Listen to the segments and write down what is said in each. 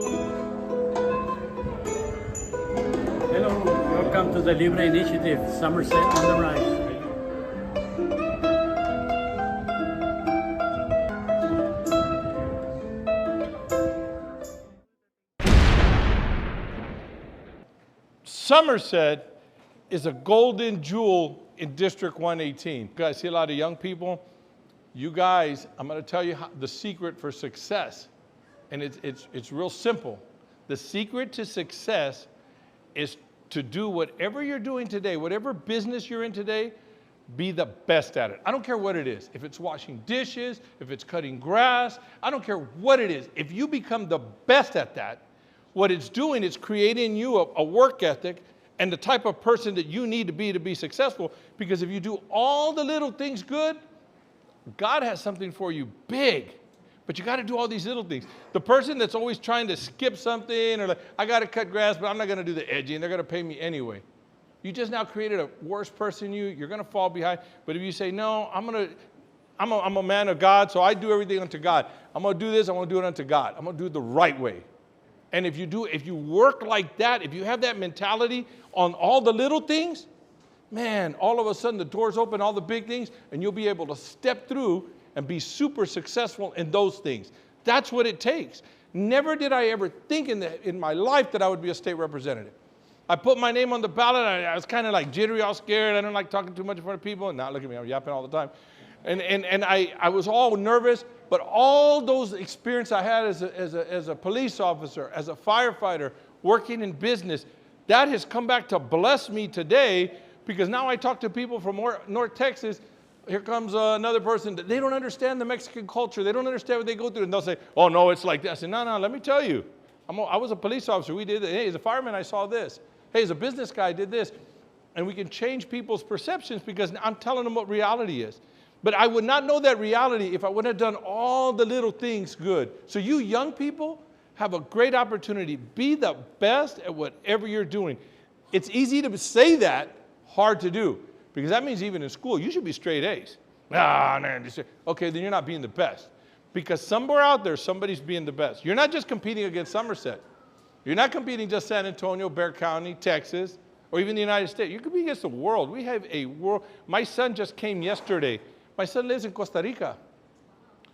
Hello, welcome to the LIBRE Initiative, Somerset on the Rise. Somerset is a golden jewel in District 118. You guys see a lot of young people. You guys, I'm going to tell you the secret for success, and it's real simple. The secret to success is to do whatever you're doing today, whatever business you're in today, be the best at it. I don't care what it is. If it's washing dishes, if it's cutting grass, I don't care what it is. If you become the best at that, what it's doing is creating you a work ethic and the type of person that you need to be successful. Because if you do all the little things good, God has something for you big. But you got to do all these little things. The person that's always trying to skip something, or like, I got to cut grass, but I'm not going to do the edging. They're going to pay me anyway. You just now created a worse person. You're going to fall behind. But if you say, no, I'm a man of God, so I do everything unto God. I'm going to do this. I'm going to do it unto God. I'm going to do it the right way. And if you work like that, if you have that mentality on all the little things, man, all of a sudden the doors open, all the big things, and you'll be able to step through and be super successful in those things. That's what it takes. Never did I ever think in my life that I would be a state representative. I put my name on the ballot. I was kind of like jittery, all scared. I don't like talking too much in front of people. Now look at me, I'm yapping all the time. And I was all nervous, but all those experience I had as a police officer, as a firefighter, working in business, that has come back to bless me today, because now I talk to people from North Texas. Here comes another person that they don't understand the Mexican culture. They don't understand what they go through. And they'll say, oh, no, it's like this. I say, no, let me tell you. I was a police officer. We did it. Hey, as a fireman, I saw this. Hey, as a business guy, I did this. And we can change people's perceptions because I'm telling them what reality is. But I would not know that reality if I wouldn't have done all the little things good. So you young people have a great opportunity. Be the best at whatever you're doing. It's easy to say that, hard to do. Because that means even in school, you should be straight A's. Okay, then you're not being the best. Because somewhere out there, somebody's being the best. You're not just competing against Somerset. You're not competing just San Antonio, Bexar County, Texas, or even the United States. You're competing against the world. We have a world. My son just came yesterday. My son lives in Costa Rica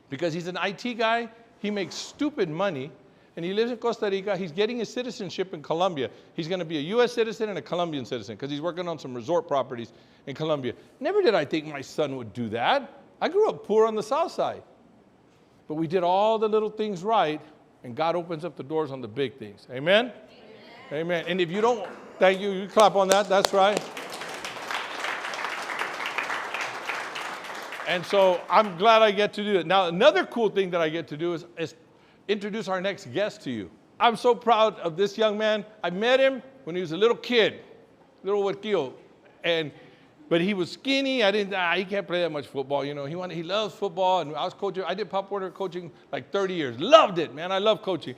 because he's an IT guy. He makes stupid money, and he lives in Costa Rica. He's getting his citizenship in Colombia. He's going to be a U.S. citizen and a Colombian citizen because he's working on some resort properties in Colombia. Never did I think my son would do that. I grew up poor on the south side. But we did all the little things right, and God opens up the doors on the big things. Amen? Amen. Amen. And if you don't, thank you. You clap on that. That's right. And so I'm glad I get to do it. Now, another cool thing that I get to do is introduce our next guest to you. I'm so proud of this young man. I met him when he was a little kid, little huerquillo. But he was skinny. He can't play that much football, you know. He loves football, and I was coaching. I did Pop Warner coaching like 30 years. Loved it, man. I love coaching.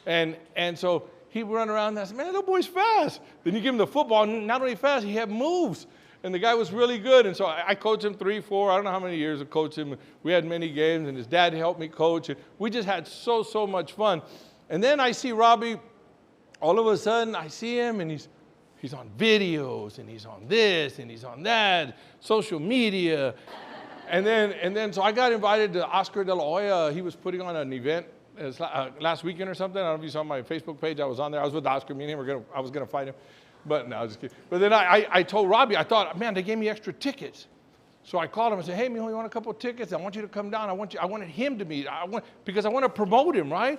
And so he'd run around and I said, man, that boy's fast. Then you give him the football, and not only fast, he had moves. And the guy was really good. And so I coached him 3, 4, I don't know how many years I coached him. We had many games, and his dad helped me coach. And we just had so much fun. And then I see Robbie. All of a sudden, I see him, and he's on videos, and he's on this, and he's on that, social media. And then so I got invited to Oscar de la Hoya. He was putting on an event last weekend or something. I don't know if you saw my Facebook page. I was on there. I was with Oscar. Me and him, I was going to fight him. But no, I was just kidding. But then I told Robbie, I thought, man, they gave me extra tickets. So I called him and said, hey, mijo, you want a couple of tickets? I want you to come down. I wanted him to meet. Because I want to promote him, right?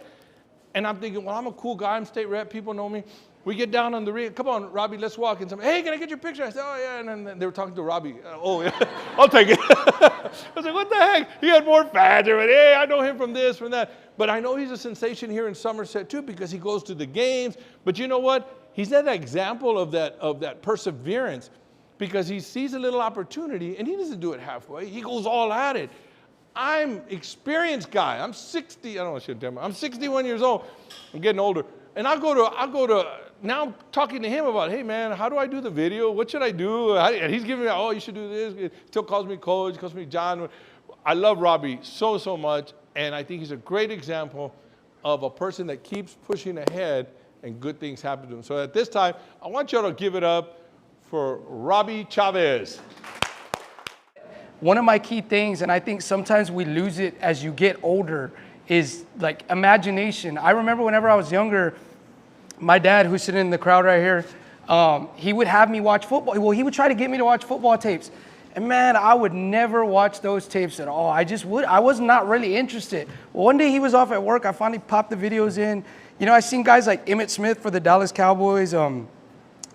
And I'm thinking, well, I'm a cool guy. I'm state rep. People know me. We get down on the ring. Come on, Robbie, let's walk. And somebody, hey, can I get your picture? I said, oh, yeah. And then they were talking to Robbie. Oh, yeah, I'll take it. I was like, what the heck? He had more fans. Hey, I know him from this, from that. But I know he's a sensation here in Somerset, too, because he goes to the games. But you know what? He's that example of that perseverance, because he sees a little opportunity, and he doesn't do it halfway. He goes all at it. I'm experienced guy. I'm 60. I don't know what I should tell him. I'm 61 years old. I'm getting older. And I'll go to now I'm talking to him about, hey, man, how do I do the video? What should I do? And he's giving me, oh, you should do this. He still calls me coach, calls me John. I love Robbie so much, and I think he's a great example of a person that keeps pushing ahead and good things happen to them. So at this time, I want y'all to give it up for Robbie Chavez. One of my key things, and I think sometimes we lose it as you get older, is like imagination. I remember whenever I was younger, my dad, who's sitting in the crowd right here, he would have me watch football. Well, he would try to get me to watch football tapes. And man, I would never watch those tapes at all. I was not really interested. Well, one day he was off at work. I finally popped the videos in. You know, I seen guys like Emmitt Smith for the Dallas Cowboys,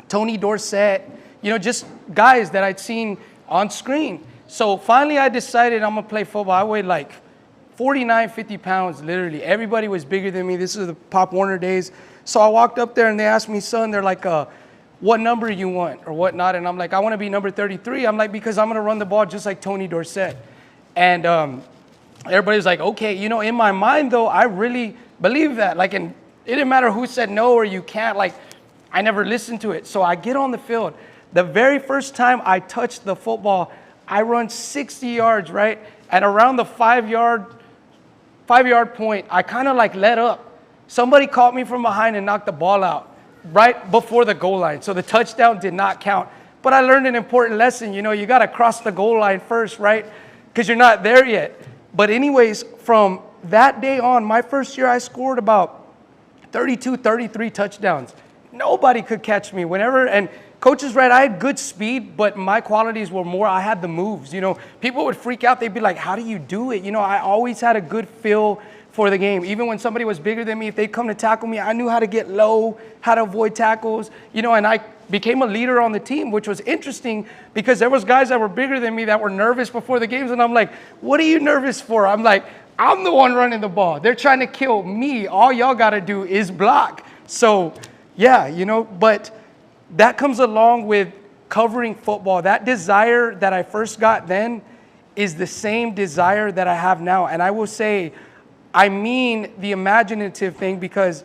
Tony Dorsett, you know, just guys that I'd seen on screen. So finally I decided I'm gonna play football. I weighed like 49, 50 pounds, literally. Everybody was bigger than me. This is the Pop Warner days. So I walked up there and they asked me, son, they're like, what number you want or whatnot? And I'm like, I want to be number 33. I'm like, because I'm going to run the ball just like Tony Dorsett. And everybody's like, okay. You know, in my mind, though, I really believe that. Like, and it didn't matter who said no or you can't. Like, I never listened to it. So I get on the field. The very first time I touched the football, I run 60 yards, right? And around the 5-yard point, I kind of like let up. Somebody caught me from behind and knocked the ball out right before the goal line. So the touchdown did not count. But I learned an important lesson. You know, you got to cross the goal line first, right? Because you're not there yet. But anyways, from that day on, my first year, I scored about 32, 33 touchdowns. Nobody could catch me whenever. And Coach is right. I had good speed, but my qualities were more, I had the moves. You know, people would freak out. They'd be like, how do you do it? You know, I always had a good feel for the game. Even when somebody was bigger than me, if they'd come to tackle me, I knew how to get low, how to avoid tackles, you know, and I became a leader on the team, which was interesting because there was guys that were bigger than me that were nervous before the games. And I'm like, what are you nervous for? I'm like, I'm the one running the ball. They're trying to kill me. All y'all got to do is block. So yeah, you know, but that comes along with covering football. That desire that I first got then is the same desire that I have now. And I will say, I mean the imaginative thing, because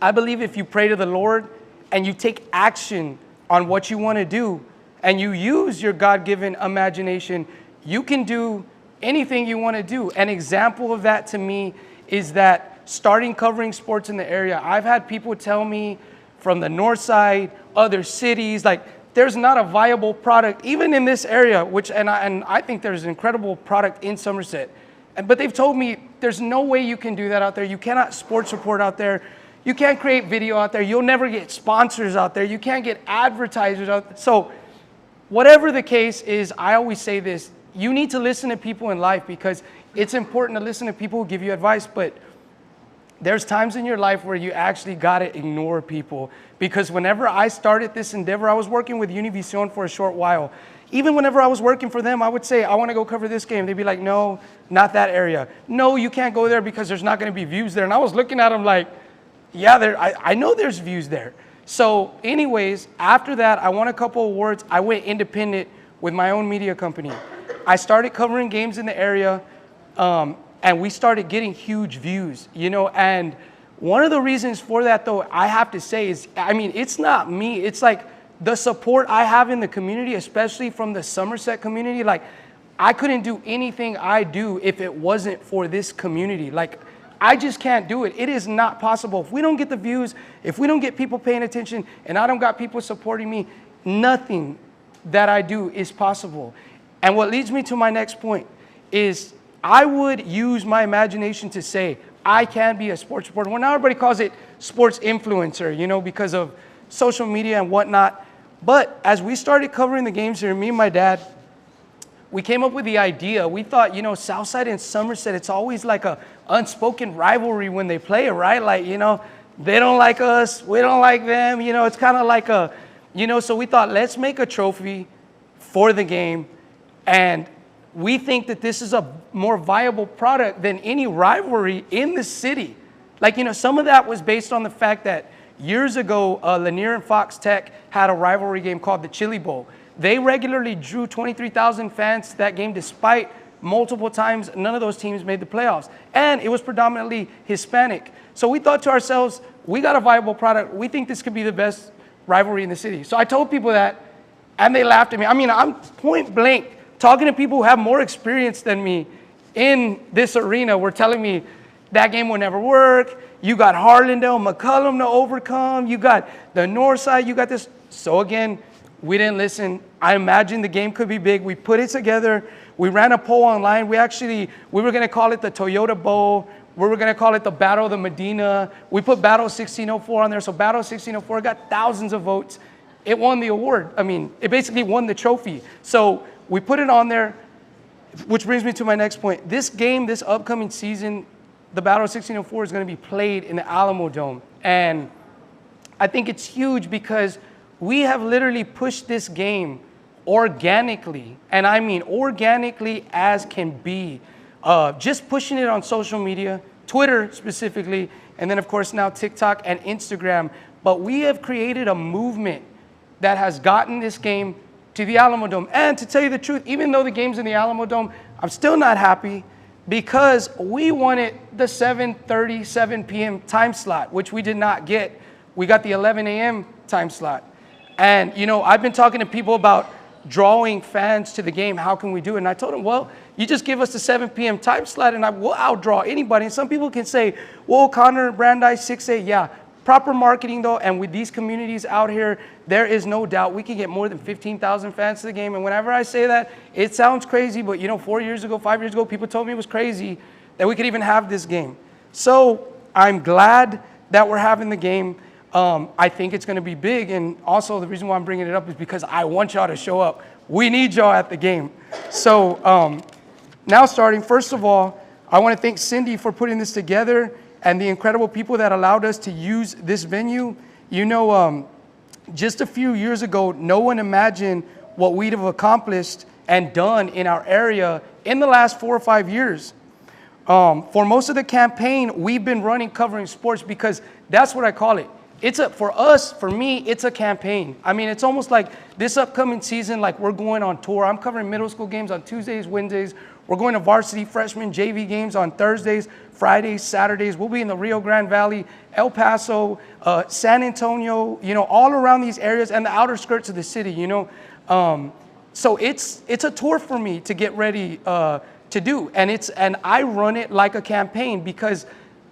I believe if you pray to the Lord and you take action on what you want to do and you use your God-given imagination, you can do anything you want to do. An example of that to me is that starting covering sports in the area, I've had people tell me from the north side, other cities, like there's not a viable product, even in this area, which, and I think there's an incredible product in Somerset. But they've told me there's no way you can do that out there. You cannot sports report out there. You can't create video out there. You'll never get sponsors out there. You can't get advertisers out there. So whatever the case is, I always say this, you need to listen to people in life, because it's important to listen to people who give you advice, but there's times in your life where you actually got to ignore people. Because whenever I started this endeavor, I was working with Univision for a short while. Even whenever I was working for them, I would say, I want to go cover this game. They'd be like, no, not that area. No, you can't go there because there's not going to be views there. And I was looking at them like, yeah, I know there's views there. So anyways, after that, I won a couple awards. I went independent with my own media company. I started covering games in the area, and we started getting huge views, you know. And one of the reasons for that, though, I have to say is, I mean, it's not me. It's like, the support I have in the community, especially from the Somerset community, like I couldn't do anything I do if it wasn't for this community. Like I just can't do it. It is not possible. If we don't get the views, if we don't get people paying attention, and I don't got people supporting me, nothing that I do is possible. And what leads me to my next point is I would use my imagination to say, I can be a sports reporter. Well, now everybody calls it sports influencer, you know, because of social media and whatnot. But as we started covering the games here, me and my dad, we came up with the idea. We thought, you know, Southside and Somerset, it's always like a unspoken rivalry when they play, right? Like, you know, they don't like us, we don't like them. You know, it's kind of like a, you know, so we thought, let's make a trophy for the game. And we think that this is a more viable product than any rivalry in the city. Like, you know, some of that was based on the fact that years ago, Lanier and Fox Tech had a rivalry game called the Chili Bowl. They regularly drew 23,000 fans to that game, despite multiple times none of those teams made the playoffs. And it was predominantly Hispanic. So we thought to ourselves, we got a viable product. We think this could be the best rivalry in the city. So I told people that, and they laughed at me. I mean, I'm point blank talking to people who have more experience than me in this arena. Were telling me, that game will never work. You got Harlandale, McCullum to overcome. You got the north side. You got this. So again, we didn't listen. I imagined the game could be big. We put it together. We ran a poll online. We were going to call it the Toyota Bowl. We were going to call it the Battle of the Medina. We put Battle 1604 on there. So Battle 1604 got thousands of votes. It won the award. I mean, it basically won the trophy. So we put it on there, which brings me to my next point. This game, this upcoming season, the Battle of 1604 is going to be played in the Alamo Dome. And I think it's huge because we have literally pushed this game organically, and I mean organically as can be. Just pushing it on social media, Twitter specifically, and then of course now TikTok and Instagram. But we have created a movement that has gotten this game to the Alamo Dome. And to tell you the truth, even though the game's in the Alamo Dome, I'm still not happy because we wanted the 7:30, 7 p.m. time slot, which we did not get. We got the 11 a.m. time slot. And, you know, I've been talking to people about drawing fans to the game. How can we do it? And I told them, well, you just give us the 7 p.m. time slot and we'll outdraw anybody. And some people can say, well, Connor, Brandeis, 6A, yeah. Proper marketing, though, and with these communities out here, there is no doubt we can get more than 15,000 fans to the game. And whenever I say that, it sounds crazy, but, you know, 4 years ago, 5 years ago, people told me it was crazy that we could even have this game. So I'm glad that we're having the game. I think it's going to be big, and also the reason why I'm bringing it up is because I want y'all to show up. We need y'all at the game. So now starting, first of all, I want to thank Cindy for putting this together and the incredible people that allowed us to use this venue. You know, just a few years ago, no one imagined what we'd have accomplished and done in our area in the last 4 or 5 years. For most of the campaign, we've been running covering sports because that's what I call it. For me, it's a campaign. I mean, it's almost like this upcoming season, like we're going on tour. I'm covering middle school games on Tuesdays, Wednesdays. We're going to varsity freshman JV games on Thursdays, Fridays, Saturdays. We'll be in the Rio Grande Valley, El Paso, San Antonio, you know, all around these areas and the outer skirts of the city, you know. So it's a tour for me to get ready to do. And I run it like a campaign because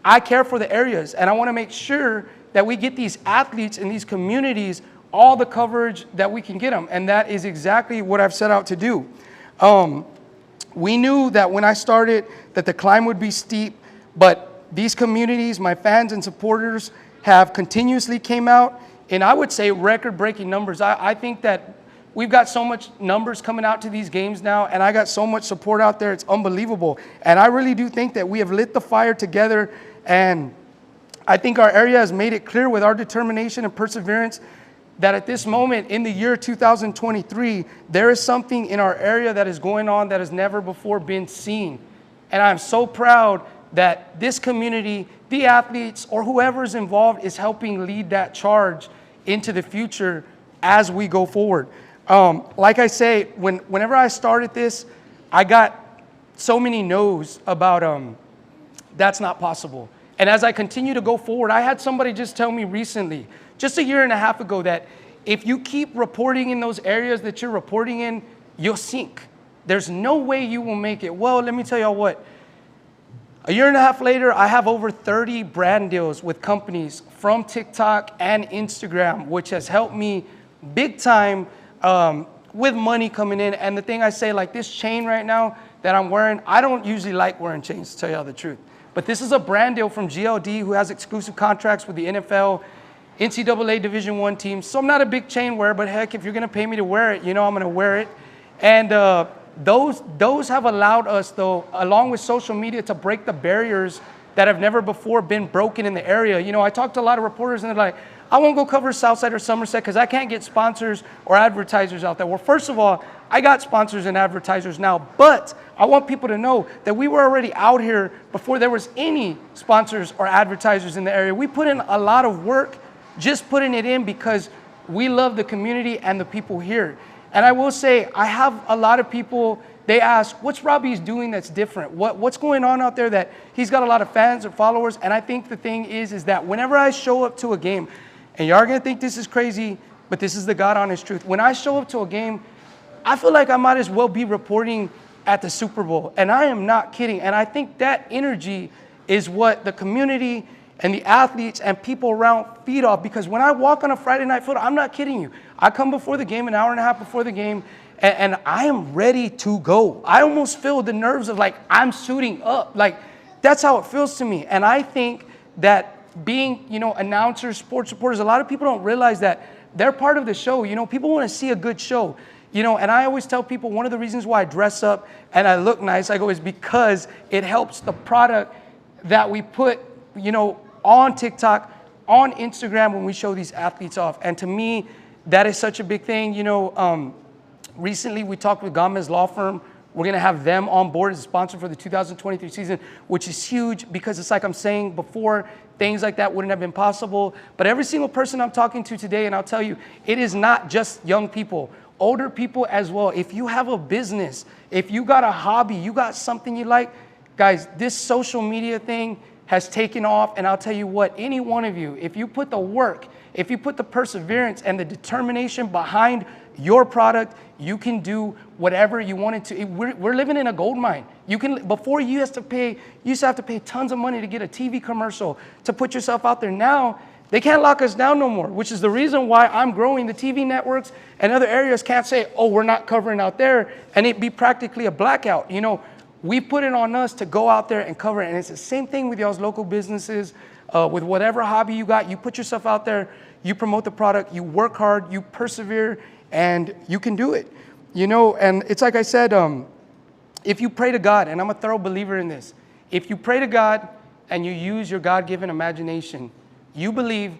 I care for the areas and I want to make sure that we get these athletes in these communities all the coverage that we can get them. And that is exactly what I've set out to do. We knew that when I started that the climb would be steep, but these communities, my fans and supporters, have continuously came out, and I would say record-breaking numbers. I think that we've got so much numbers coming out to these games now, and I got so much support out there, it's unbelievable. And I really do think that we have lit the fire together, and I think our area has made it clear with our determination and perseverance that at this moment in the year 2023, there is something in our area that is going on that has never before been seen. And I'm so proud that this community, the athletes, or whoever is involved is helping lead that charge into the future as we go forward. Like I say, whenever I started this, I got so many no's about that's not possible. And as I continue to go forward, I had somebody just tell me recently, just a year and a half ago, that if you keep reporting in those areas that you're reporting in, you'll sink. There's no way you will make it. Well, let me tell y'all what. A year and a half later, I have over 30 brand deals with companies from TikTok and Instagram, which has helped me big time with money coming in. And the thing I say, like this chain right now that I'm wearing, I don't usually like wearing chains, to tell y'all the truth. But this is a brand deal from GLD who has exclusive contracts with the NFL, NCAA Division I teams. So I'm not a big chain wearer, but heck, if you're going to pay me to wear it, you know I'm going to wear it. And those have allowed us, though, along with social media, to break the barriers that have never before been broken in the area. You know, I talked to a lot of reporters, and they're like, I won't go cover Southside or Somerset because I can't get sponsors or advertisers out there. Well, first of all, I got sponsors and advertisers now, but I want people to know that we were already out here before there was any sponsors or advertisers in the area. We put in a lot of work just putting it in because we love the community and the people here. And I will say, I have a lot of people, they ask, what's Robbie's doing that's different? What's going on out there that he's got a lot of fans or followers? And I think the thing is that whenever I show up to a game, and y'all are going to think this is crazy, but this is the God honest truth. When I show up to a game, I feel like I might as well be reporting at the Super Bowl. And I am not kidding. And I think that energy is what the community and the athletes and people around feed off. Because when I walk on a Friday night football, I'm not kidding you. I come before the game, an hour and a half before the game, and I am ready to go. I almost feel the nerves of like, I'm suiting up. Like, that's how it feels to me. And I think that being, announcers, sports reporters, a lot of people don't realize that they're part of the show. People want to see a good show. And I always tell people one of the reasons why I dress up and I look nice, I go, is because it helps the product that we put, on TikTok, on Instagram when we show these athletes off. And to me, that is such a big thing. Recently we talked with Gomez Law Firm. We're gonna have them on board as a sponsor for the 2023 season, which is huge because it's like I'm saying before, things like that wouldn't have been possible. But every single person I'm talking to today, and I'll tell you, it is not just young people, older people as well. If you have a business, if you got a hobby, you got something you like, guys, this social media thing has taken off. And I'll tell you what, any one of you, if you put the work, if you put the perseverance and the determination behind your product, you can do whatever you wanted to. We're living in a gold mine. Before you used to have to pay tons of money to get a TV commercial, to put yourself out there. Now, they can't lock us down no more, which is the reason why I'm growing. The TV networks and other areas can't say, oh, we're not covering out there, and it be practically a blackout. We put it on us to go out there and cover it. And it's the same thing with y'all's local businesses, with whatever hobby you got. You put yourself out there, you promote the product, you work hard, you persevere, and you can do it. And it's like I said, if you pray to God, and I'm a thorough believer in this, if you pray to God and you use your God-given imagination, you believe,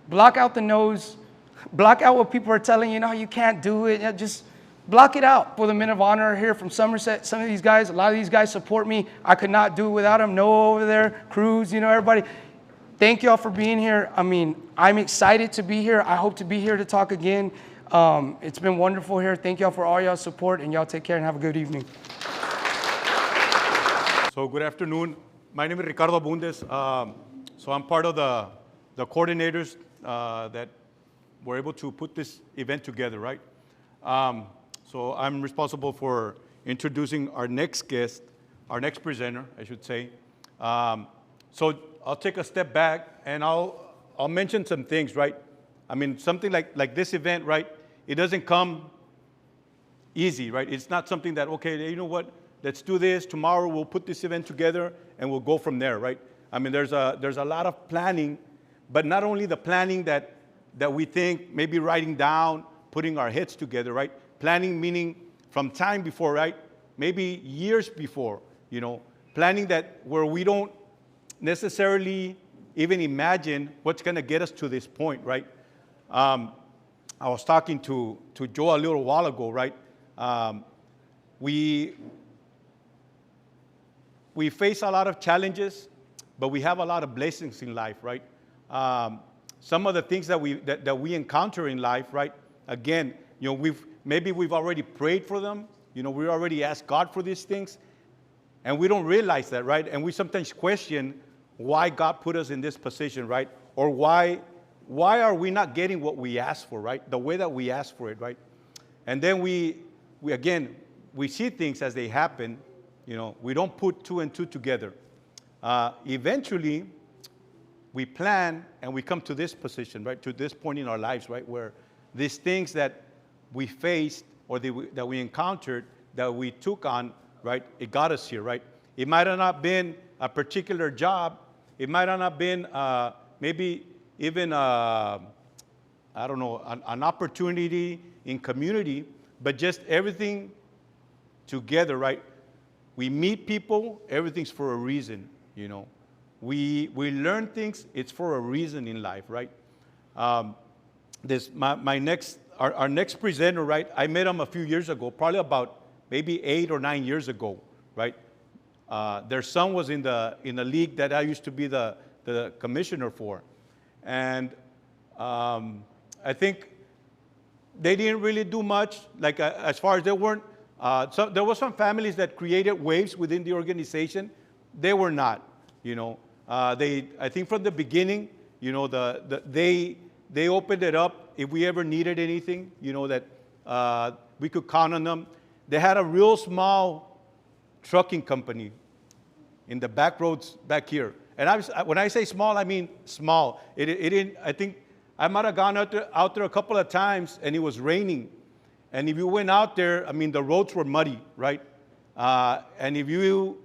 block out the no's, block out what people are telling you, no, you can't do it, just block it out. For the men of honor here from Somerset, some of these guys, a lot of these guys support me. I could not do it without them. Noah over there, Cruz, everybody. Thank y'all for being here. I'm excited to be here. I hope to be here to talk again. It's been wonderful here. Thank y'all for all y'all's support, and y'all take care and have a good evening. So good afternoon. My name is Ricardo Bundes. So I'm part of the coordinators that were able to put this event together, right? So I'm responsible for introducing our next guest, our next presenter, I should say. So I'll take a step back and I'll mention some things, right? Something like this event, right? It doesn't come easy, right? It's not something that, okay, you know what? Let's do this. Tomorrow we'll put this event together and we'll go from there, right? There's a lot of planning, but not only the planning that we think, maybe writing down, putting our heads together, right? Planning meaning from time before, right? Maybe years before, planning that where we don't necessarily even imagine what's gonna get us to this point, right? I was talking to Joe a little while ago, right? We face a lot of challenges, but we have a lot of blessings in life, right? Some of the things that we encounter in life, right? Again, we've already prayed for them. We already asked God for these things, and we don't realize that, right? And we sometimes question why God put us in this position, right? Or why are we not getting what we asked for, right? The way that we asked for it, right? And then we see things as they happen. We don't put two and two together. Eventually, we plan and we come to this position, right? To this point in our lives, right? Where these things that we faced or that we encountered, that we took on, right? It got us here, right? It might have not been a particular job. It might have not been maybe even, an opportunity in community, but just everything together, right? We meet people, everything's for a reason, We learn things, it's for a reason in life, right? Our next presenter, right? I met him a few years ago, probably about maybe 8 or 9 years ago, right? Their son was in the league that I used to be the commissioner for. And I think they didn't really do much, like as far as they weren't, there were some families that created waves within the organization. They were not, I think from the beginning, they opened it up if we ever needed anything, that we could count on them. They had a real small trucking company, in the back roads back here. And when I say small, I mean small. It didn't, I think I might have gone out there a couple of times, and it was raining. And if you went out there, I mean, the roads were muddy, right? And if you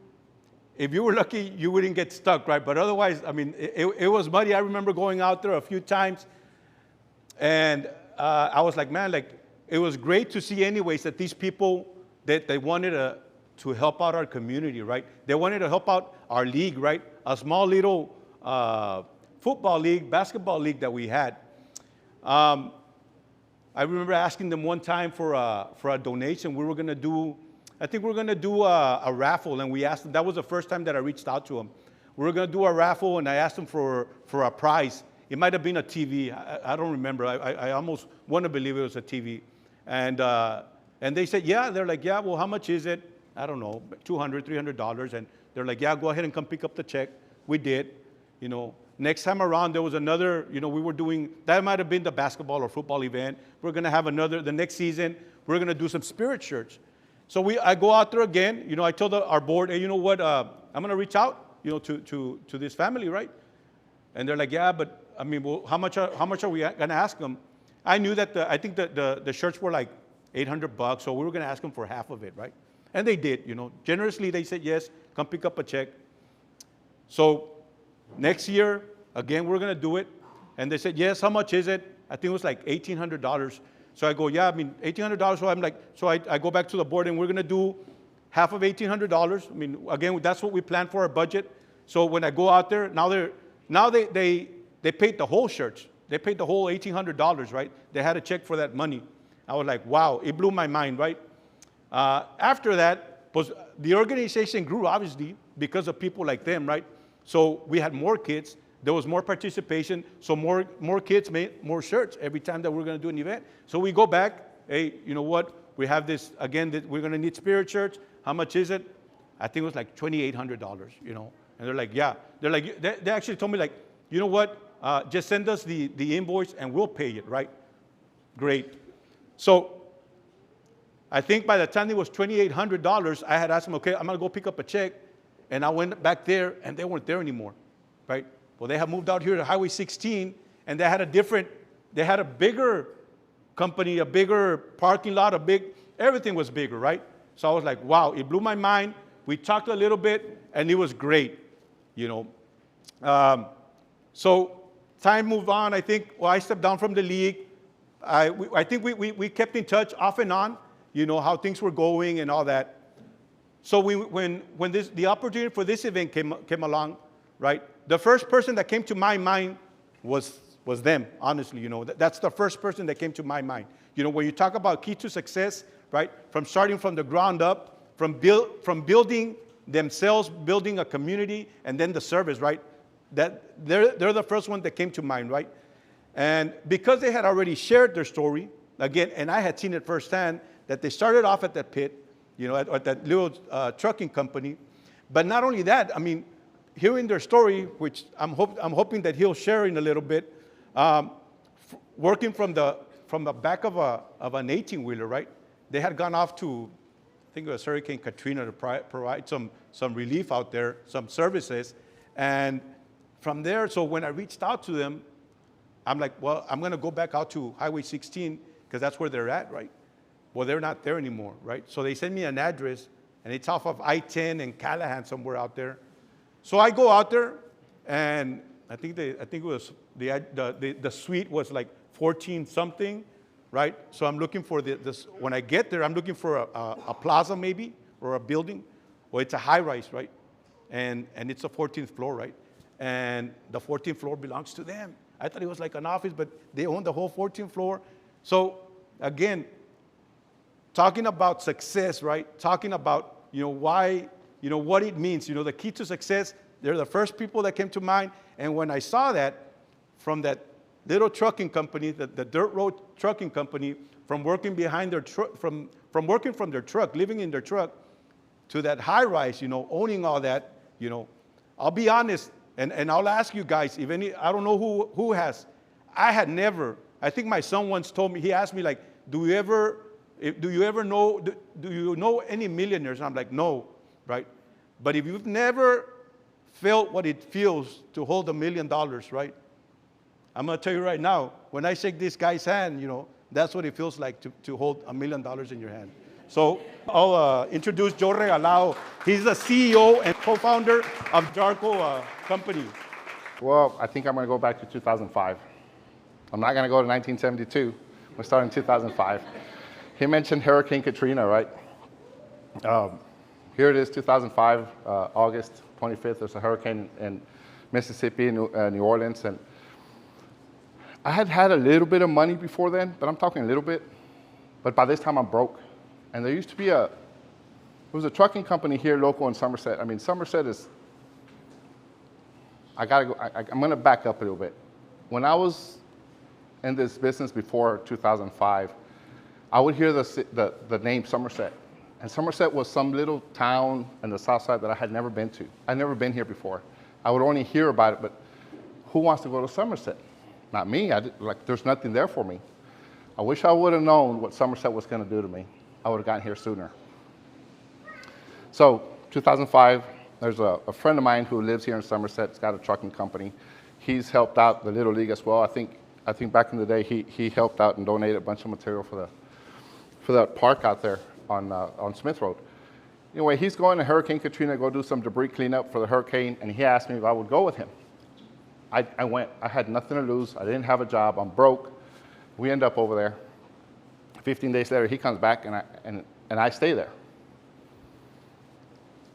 were lucky, you wouldn't get stuck, right? But otherwise, I mean, it was muddy. I remember going out there a few times, and I was like, man, like, it was great to see anyways that these people, that they wanted to help out our community, right? They wanted to help out our league, right? A small little football league, basketball league that we had. I remember asking them one time for a donation. We were going to do, I think we were going to do a raffle, and we asked them. That was the first time that I reached out to them. We were going to do a raffle, and I asked them for a prize. It might have been a TV. I don't remember. I almost want to believe it was a TV. And they said, yeah. They're like, yeah, well, how much is it? I don't know, $200, $300. And they're like, yeah, go ahead and come pick up the check. We did. You know, next time around, there was another, you know, we were doing, that might have been the basketball or football event. We're going to have another, the next season, we're going to do some spirit shirts. So I go out there again. You know, I told our board, hey, you know what, I'm going to reach out, you know, to this family, right? And they're like, yeah, but, I mean, well, how much are we going to ask them? I knew that I think the shirts were like $800, so we were going to ask them for half of it, right? And they did, you know. Generously, they said, yes, come pick up a check. So next year, again, we're going to do it. And they said, yes, how much is it? I think it was like $1,800. So I go, yeah, I mean, $1,800. So I'm like, so I go back to the board, and we're going to do half of $1,800. I mean, again, that's what we planned for our budget. So when I go out there, now they paid the whole shirts. They paid the whole $1,800, right? They had a check for that money. I was like, wow, it blew my mind, right? After that, the organization grew, obviously, because of people like them, right? So we had more kids. There was more participation. So more kids made more shirts every time that we're going to do an event. So we go back. Hey, you know what? We have this, again, that we're going to need spirit shirts. How much is it? I think it was like $2,800, you know. And they're like, yeah. They're like, they actually told me, like, you know what? Just send us the invoice and we'll pay it, right? Great. So I think by the time it was $2,800, I had asked them, okay, I'm going to go pick up a check. And I went back there, and they weren't there anymore, right? Well, they had moved out here to Highway 16, and they had a bigger company, a bigger parking lot, everything was bigger, right? So I was like, wow, it blew my mind. We talked a little bit, and it was great, you know. So time moved on. I think, well, I stepped down from the league. I think we kept in touch off and on, you know, how things were going and all that. So when the opportunity for this event came along, right, the first person that came to my mind was them, honestly, you know. That's the first person that came to my mind. You know, when you talk about key to success, right, from starting from the ground up, from building themselves, building a community, and then the service, right, that they're the first one that came to mind, right? And because they had already shared their story, again, and I had seen it firsthand, that they started off at that pit, you know, at that little trucking company. But not only that, I mean, hearing their story, which I'm hoping that he'll share in a little bit, working from the back of an 18-wheeler, right? They had gone off to, I think it was Hurricane Katrina, to provide some relief out there, some services. And from there, so when I reached out to them, I'm like, well, I'm going to go back out to Highway 16 because that's where they're at, right? Well, they're not there anymore, right? So they send me an address, and it's off of I-10 and Callahan, somewhere out there. So I go out there, and I think it was the suite was like 14 something, right? So I'm looking for this. When I get there, I'm looking for a plaza maybe or a building. Well, it's a high rise, right? And it's a 14th floor, right? And the 14th floor belongs to them. I thought it was like an office, but they own the whole 14th floor. So again, talking about success, right? Talking about, you know, why, you know, what it means. You know, the key to success, they're the first people that came to mind. And when I saw that from that little trucking company, the dirt road trucking company, from working behind their truck, from working from their truck, living in their truck, to that high rise, you know, owning all that, you know, I'll be honest, and I'll ask you guys, if any, I don't know who has. I had never, I think my son once told me, he asked me like, do you know any millionaires? And I'm like, no, right? But if you've never felt what it feels to hold $1 million, right? I'm going to tell you right now, when I shake this guy's hand, you know, that's what it feels like to hold $1 million in your hand. So I'll introduce Joe Regalado. He's the CEO and co-founder of Jarco Company. Well, I think I'm going to go back to 2005. I'm not going to go to 1972. We're starting in 2005. He mentioned Hurricane Katrina, right? Here it is, 2005, August 25th. There's a hurricane in Mississippi, New Orleans. And I had had a little bit of money before then, but I'm talking a little bit. But by this time, I'm broke. And there used to be there was a trucking company here local in Somerset. I mean, Somerset is, I'm going to back up a little bit. When I was in this business before 2005, I would hear the name Somerset. And Somerset was some little town in the south side that I had never been to. I'd never been here before. I would only hear about it, but who wants to go to Somerset? Not me. There's nothing there for me. I wish I would have known what Somerset was going to do to me. I would have gotten here sooner. So 2005, there's a friend of mine who lives here in Somerset. He's got a trucking company. He's helped out the Little League as well. I think back in the day, he helped out and donated a bunch of material for that park out there on Smith Road. Anyway, he's going to Hurricane Katrina, go do some debris cleanup for the hurricane, and he asked me if I would go with him. I went. I had nothing to lose. I didn't have a job. I'm broke. We end up over there. 15 days later, he comes back, and I stay there.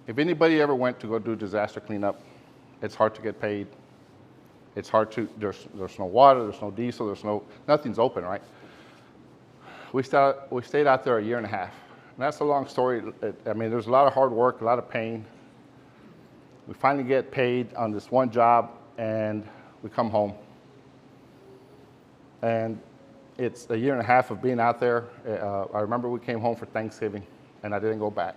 If anybody ever went to go do disaster cleanup, it's hard to get paid. It's hard to, there's no water, there's no diesel, nothing's open, right? We stayed out there a year and a half. And that's a long story. I mean, there's a lot of hard work, a lot of pain. We finally get paid on this one job, and we come home. And it's a year and a half of being out there. I remember we came home for Thanksgiving, and I didn't go back.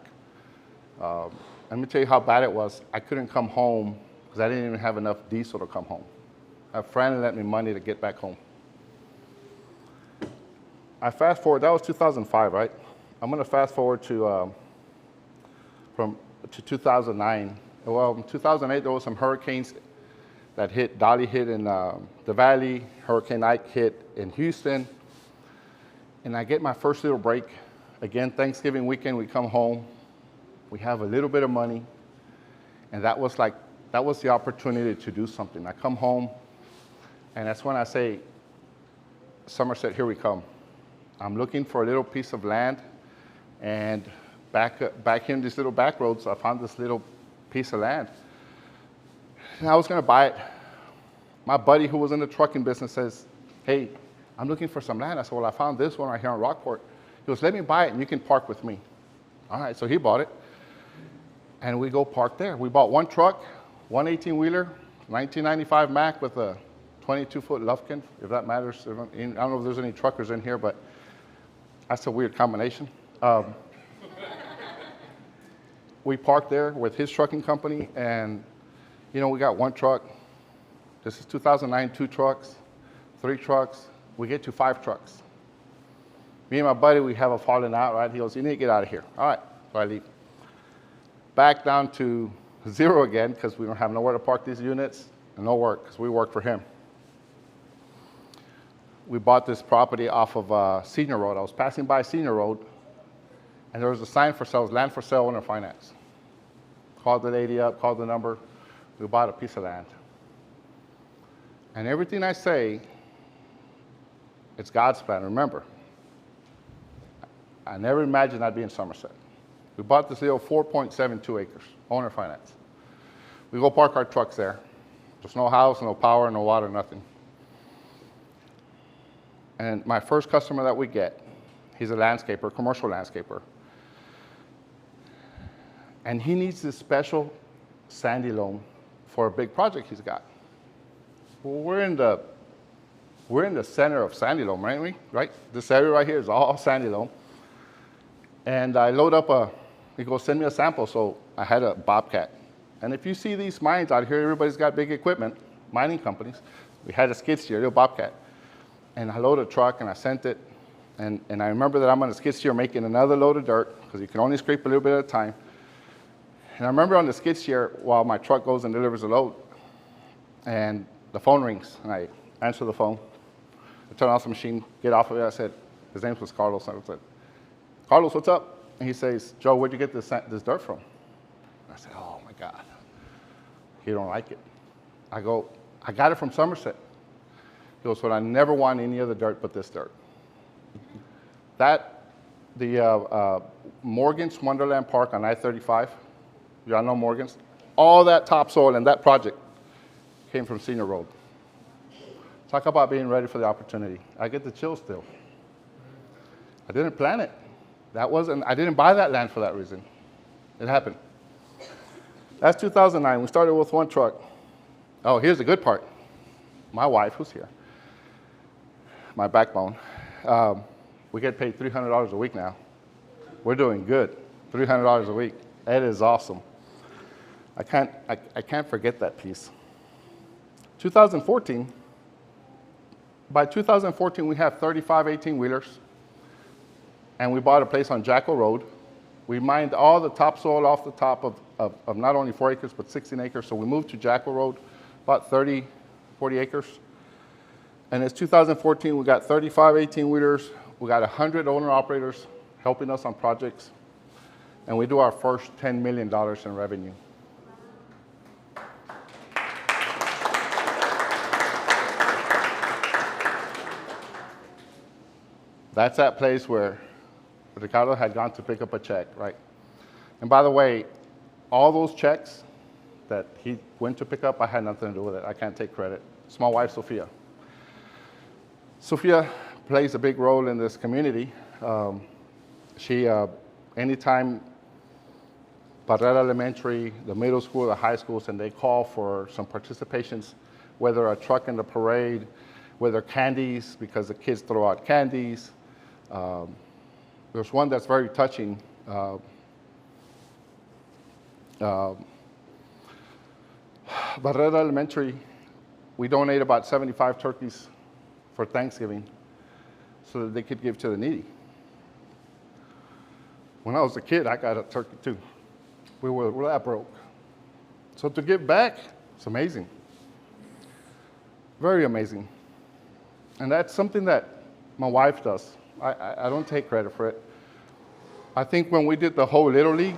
Let me tell you how bad it was. I couldn't come home because I didn't even have enough diesel to come home. A friend lent me money to get back home. I fast forward, that was 2005, right? I'm going to fast forward to 2009. Well, in 2008, there was some hurricanes that hit. Dolly hit in the Valley. Hurricane Ike hit in Houston. And I get my first little break. Again, Thanksgiving weekend, we come home. We have a little bit of money. And that was the opportunity to do something. I come home, and that's when I say, Somerset, here we come. I'm looking for a little piece of land, and back here in these little back roads, I found this little piece of land. And I was going to buy it. My buddy who was in the trucking business says, hey, I'm looking for some land. I said, well, I found this one right here in Rockport. He goes, let me buy it, and you can park with me. All right, so he bought it, and we go park there. We bought one truck, one 18-wheeler, 1995 Mack with a 22-foot Lufkin, if that matters. I don't know if there's any truckers in here, but that's a weird combination. We parked there with his trucking company, and we got one truck. This is 2009, 2 trucks, 3 trucks. We get to 5 trucks. Me and my buddy, we have a falling out, right? He goes, you need to get out of here. All right, so I leave. Back down to 0 again, because we don't have nowhere to park these units, and no work, because we work for him. We bought this property off of Senior Road. I was passing by Senior Road, and there was a sign for sale, land for sale, owner finance. Called the lady up, called the number. We bought a piece of land. And everything I say, it's God's plan. Remember, I never imagined I'd be in Somerset. We bought this little 4.72 acres, owner finance. We go park our trucks there. There's no house, no power, no water, nothing. And my first customer that we get, he's a landscaper, commercial landscaper. And he needs this special sandy loam for a big project he's got. Well, we're in the center of sandy loam, aren't we? Right? This area right here is all sandy loam. And I load up he goes, send me a sample. So I had a Bobcat. And if you see these mines out here, everybody's got big equipment, mining companies. We had a skid steer, a little Bobcat. And I loaded a truck, and I sent it. And I remember that I'm on a skid steer making another load of dirt, because you can only scrape a little bit at a time. And I remember on the skid steer while my truck goes and delivers a load, and the phone rings, and I answer the phone. I turn off the machine, get off of it. I said, his name was Carlos. I said, Carlos, what's up? And he says, Joe, where'd you get this dirt from? I said, oh my God. He don't like it. I go, I got it from Somerset. He goes, well, I never want any other dirt but this dirt. The Morgan's Wonderland Park on I-35, y'all know Morgan's? All that topsoil and that project came from Senior Road. Talk about being ready for the opportunity. I get the chills still. I didn't plan it. I didn't buy that land for that reason. It happened. That's 2009. We started with one truck. Oh, here's the good part. My wife, who's here, my backbone, we get paid $300 a week now. We're doing good. $300 a week. That is awesome. I can't forget that piece. 2014. By 2014, we have 35 18-wheelers, and we bought a place on Jackal Road. We mined all the topsoil off the top of not only 4 acres, but 16 acres. So we moved to Jackal Road, about 40 acres. And it's 2014, we got 35 18-wheelers. We got 100 owner-operators helping us on projects. And we do our first $10 million in revenue. That's that place where Ricardo had gone to pick up a check, right? And by the way, all those checks that he went to pick up, I had nothing to do with it. I can't take credit. It's my wife, Sophia. Sophia plays a big role in this community. Anytime Barrera Elementary, the middle school, the high schools, and they call for some participations, whether a truck in the parade, whether candies, because the kids throw out candies. There's one that's very touching. Barrera Elementary, we donate about 75 turkeys for Thanksgiving so that they could give to the needy. When I was a kid, I got a turkey too. We were that broke. So to give back, it's amazing. Very amazing. And that's something that my wife does. I don't take credit for it. I think when we did the whole Little League,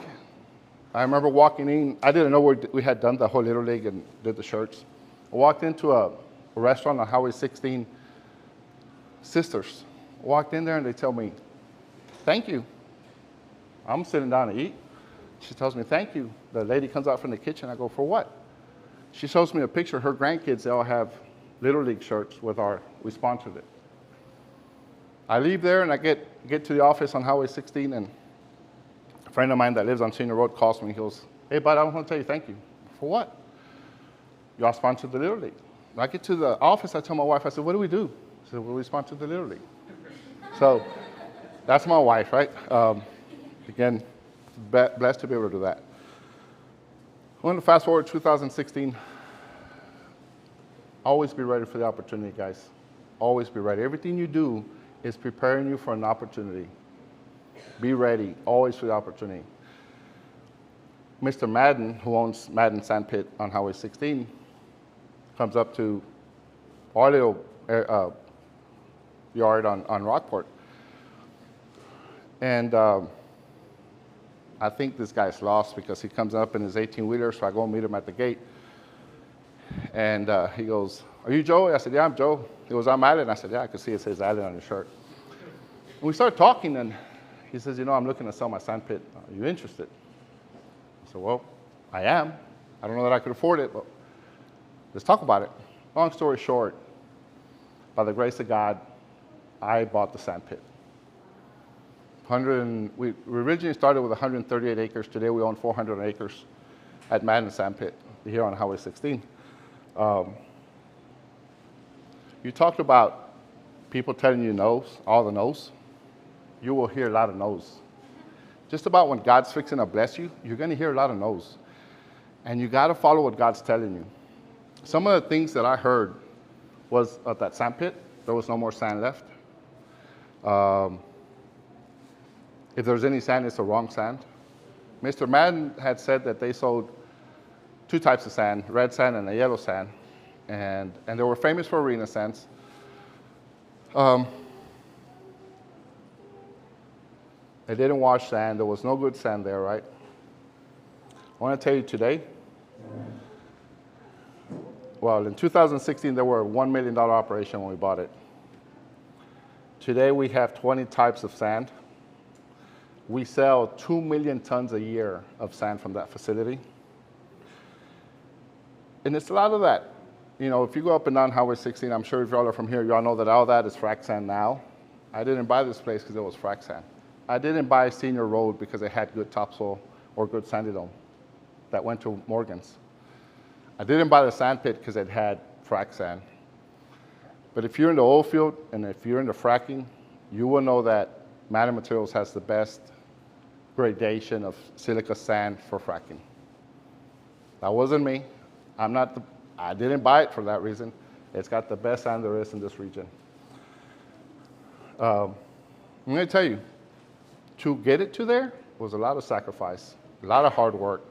I remember walking in. I didn't know we had done the whole Little League and did the shirts. I walked into a restaurant on Highway 16. Sisters walked in there and they tell me, thank you. I'm sitting down to eat. She tells me, thank you. The lady comes out from the kitchen. I go, for what? She shows me a picture. Her grandkids, they all have Little League shirts we sponsored it. I leave there and I get to the office on Highway 16, and a friend of mine that lives on Senior Road calls me. He goes, hey, bud, I want to tell you thank you. For what? Y'all sponsored the Little League. When I get to the office, I tell my wife, I said, what do we do? She said, well, we sponsored the Little League. So that's my wife, right? Again, blessed to be able to do that. I want to fast forward to 2016. Always be ready for the opportunity, guys. Always be ready. Everything you do is preparing you for an opportunity. Be ready, always for the opportunity. Mr. Madden, who owns Madden Sandpit on Highway 16, comes up to our little yard on Rockport. And I think this guy's lost because he comes up in his 18-wheeler, so I go and meet him at the gate. And he goes, are you Joe? I said, yeah, I'm Joe. He goes, I'm Alan. I said, yeah, I could see it says Alan on your shirt. And we started talking, and he says, you know, I'm looking to sell my sandpit. Are you interested? I said, well, I am. I don't know that I could afford it, but let's talk about it. Long story short, by the grace of God, I bought the sandpit. We originally started with 138 acres. Today we own 400 acres at Madden Sandpit here on Highway 16. You talked about people telling you no's, all the no's. You will hear a lot of no's. Just about when God's fixing to bless you, you're going to hear a lot of no's. And you got to follow what God's telling you. Some of the things that I heard was at that sand pit, there was no more sand left. If there's any sand, it's the wrong sand. Mr. Madden had said that they sold two types of sand, red sand and a yellow sand, and they were famous for arena sands. They didn't wash sand. There was no good sand there, right? I want to tell you today, well, in 2016, they were a $1 million operation when we bought it. Today, we have 20 types of sand. We sell 2 million tons a year of sand from that facility. And it's a lot of that. You know, if you go up and down Highway 16, I'm sure if y'all are from here, y'all know that all that is frac sand now. I didn't buy this place because it was frac sand. I didn't buy Senior Road because it had good topsoil or good sandy loam that went to Morgan's. I didn't buy the sand pit because it had frac sand. But if you're in the oil field and if you're into fracking, you will know that Madden Materials has the best gradation of silica sand for fracking. That wasn't me. I didn't buy it for that reason. It's got the best sand there is in this region. I'm going to tell you, to get it to there was a lot of sacrifice, a lot of hard work.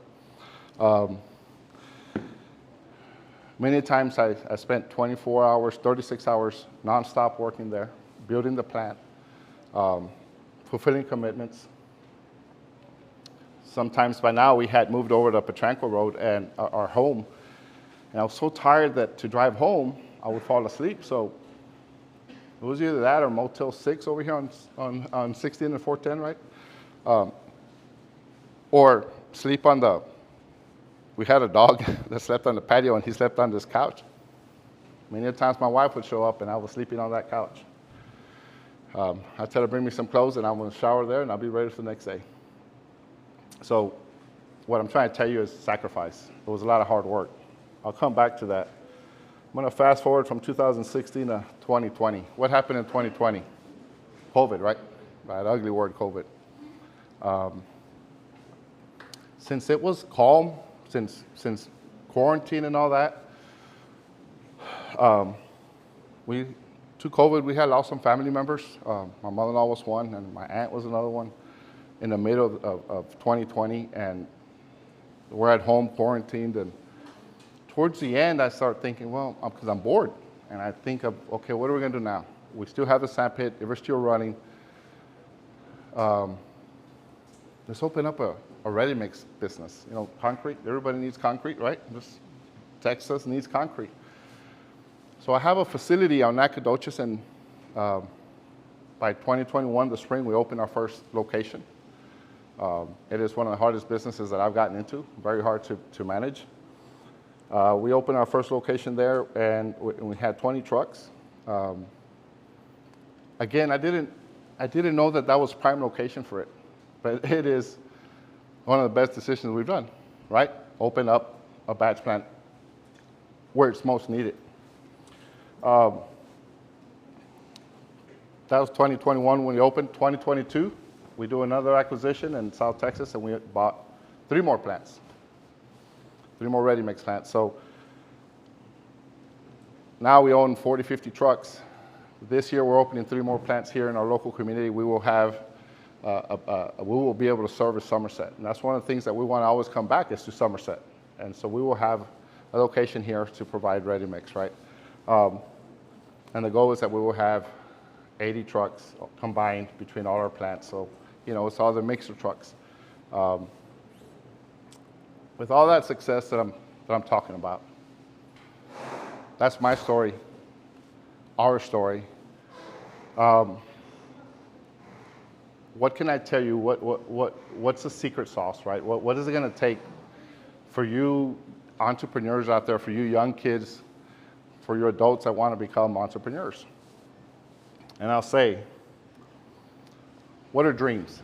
Many times I spent 24 hours, 36 hours nonstop working there, building the plant, fulfilling commitments. Sometimes by now we had moved over to Petranco Road and our home, and I was so tired that to drive home, I would fall asleep. So it was either that or Motel 6 over here on 16 and 410, right? Or sleep on we had a dog that slept on the patio and he slept on this couch. Many times my wife would show up and I was sleeping on that couch. I'd tell her, bring me some clothes and I'm going to shower there and I'll be ready for the next day. So what I'm trying to tell you is sacrifice. It was a lot of hard work. I'll come back to that. I'm going to fast forward from 2016 to 2020. What happened in 2020? COVID, right? That ugly word, COVID. Since it was calm, since quarantine and all that, to COVID, we had lost some family members. My mother-in-law was one, and my aunt was another one in the middle of 2020, and we're at home quarantined. And towards the end, I start thinking, well, because I'm bored, and I think of, okay, what are we going to do now? We still have the sand pit. We're still running. Let's open up a ready-mix business. You know, concrete. Everybody needs concrete, right? Texas needs concrete. So I have a facility on Nacogdoches, and by 2021, the spring, we opened our first location. It is one of the hardest businesses that I've gotten into, very hard to manage. We opened our first location there, and we had 20 trucks. Again, I didn't know that was prime location for it, but it is one of the best decisions we've done, right? Open up a batch plant where it's most needed. That was 2021 when we opened. 2022, we do another acquisition in South Texas, and we bought 3 more plants, 3 more ready-mix plants. So now we own 40, 50 trucks. This year, we're opening 3 more plants here in our local community. We will have, we will be able to service Somerset. And that's one of the things that we want to always come back is to Somerset. And so we will have a location here to provide ready-mix, right? And the goal is that we will have 80 trucks combined between all our plants. So, you know, it's all the mixer trucks. With all that success that I'm talking about, that's my story, our story. What can I tell you? What's the secret sauce, right? What is it going to take for you entrepreneurs out there, for you young kids, for you adults that want to become entrepreneurs? And I'll say, what are dreams?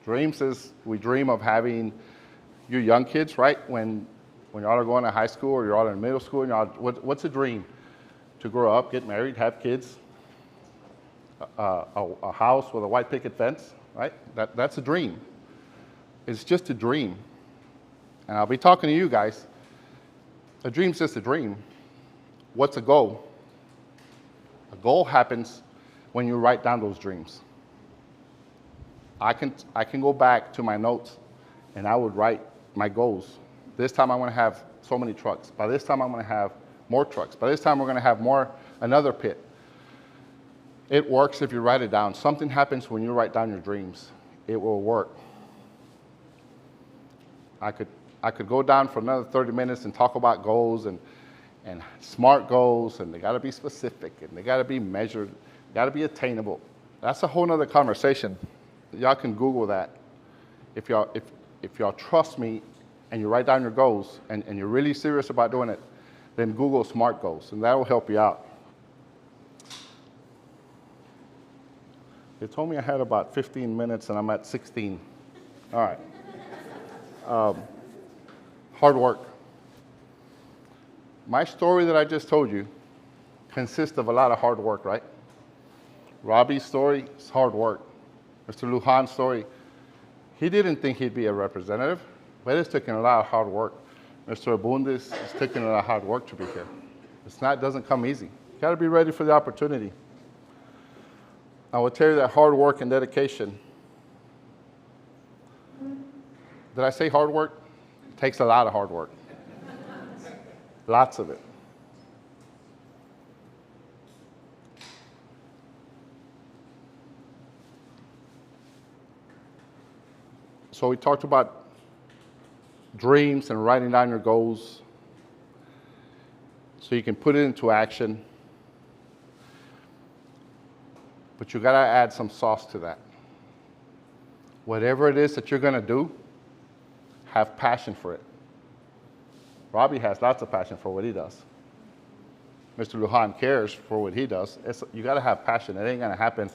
Dreams is we dream of having you young kids, right? When y'all are going to high school or you're all in middle school, and what's a dream? To grow up, get married, have kids, a house with a white picket fence, right? That's a dream. It's just a dream. And I'll be talking to you guys. A dream's just a dream. What's a goal? A goal happens when you write down those dreams. I can go back to my notes and I would write my goals. This time I'm going to have so many trucks. By this time I'm going to have more trucks. By this time we're going to have another pit. It works if you write it down. Something happens when you write down your dreams. It will work. I could go down for another 30 minutes and talk about goals and SMART goals, and they got to be specific, and they got to be measured, got to be attainable. That's a whole nother conversation. Y'all can Google that. If y'all trust me and you write down your goals and you're really serious about doing it, then Google SMART goals, and that will help you out. They told me I had about 15 minutes, and I'm at 16. All right. Hard work. My story that I just told you consists of a lot of hard work, right? Robbie's story is hard work. Mr. Lujan's story, he didn't think he'd be a representative, but it's taken a lot of hard work. Mr. Abundis is taking a lot of hard work to be here. It doesn't come easy. You got to be ready for the opportunity. I will tell you that hard work and dedication. Did I say hard work? It takes a lot of hard work. Lots of it. So we talked about dreams and writing down your goals so you can put it into action. But you got to add some sauce to that. Whatever it is that you're going to do, have passion for it. Robbie has lots of passion for what he does. Mr. Lujan cares for what he does. You got to have passion. It ain't going to happen.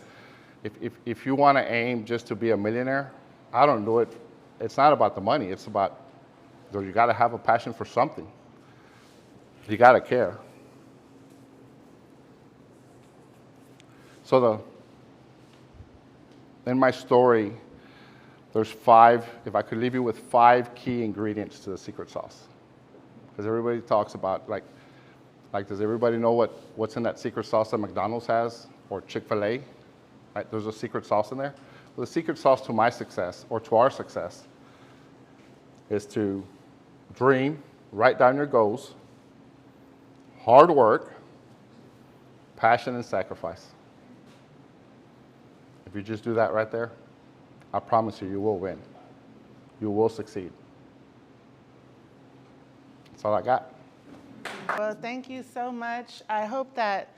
If you want to aim just to be a millionaire, I don't do it. It's not about the money. It's about, you got to have a passion for something. You got to care. So in my story, there's 5, if I could leave you with 5 key ingredients to the secret sauce. Because everybody talks about, like does everybody know what's in that secret sauce that McDonald's has or Chick-fil-A? Right, there's a secret sauce in there. Well, the secret sauce to my success or to our success is to dream, write down your goals, hard work, passion, and sacrifice. If you just do that right there, I promise you, you will win. You will succeed. That's all I got. Well, thank you so much. I hope that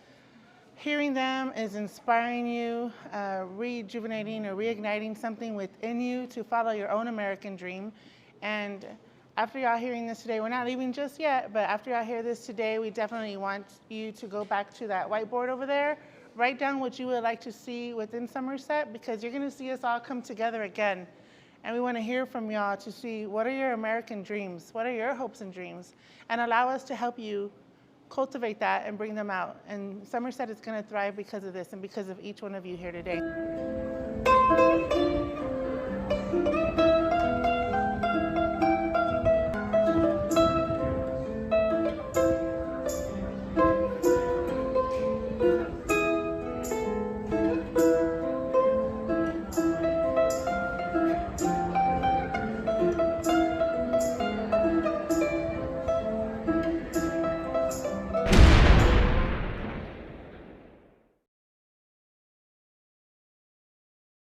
hearing them is inspiring you, rejuvenating or reigniting something within you to follow your own American dream. And after y'all hearing this today, we're not leaving just yet, but after y'all hear this today, we definitely want you to go back to that whiteboard over there, write down what you would like to see within Somerset, because you're gonna see us all come together again. And we want to hear from y'all to see what are your American dreams, what are your hopes and dreams, and allow us to help you cultivate that and bring them out. And Somerset is going to thrive because of this and because of each one of you here today.